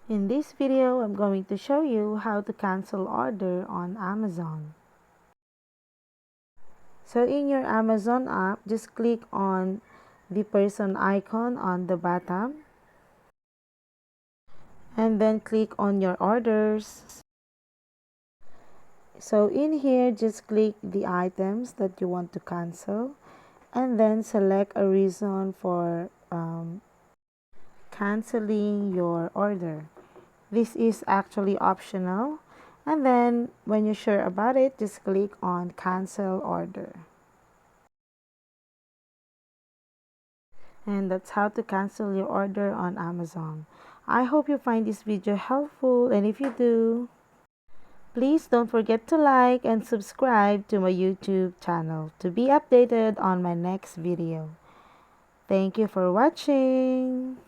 In this video, I'm going to show you how to cancel order on Amazon. So in your Amazon app, just click on the person icon on the bottom and then click on your orders. So in here, just click the items that you want to cancel and then select a reason for canceling your order. This is actually optional. And then when you're sure about it, just click on cancel order. And that's how to cancel your order on Amazon. I hope you find this video helpful, and if you do, please don't forget to like and subscribe to my YouTube channel to be updated on my next video. Thank you for watching.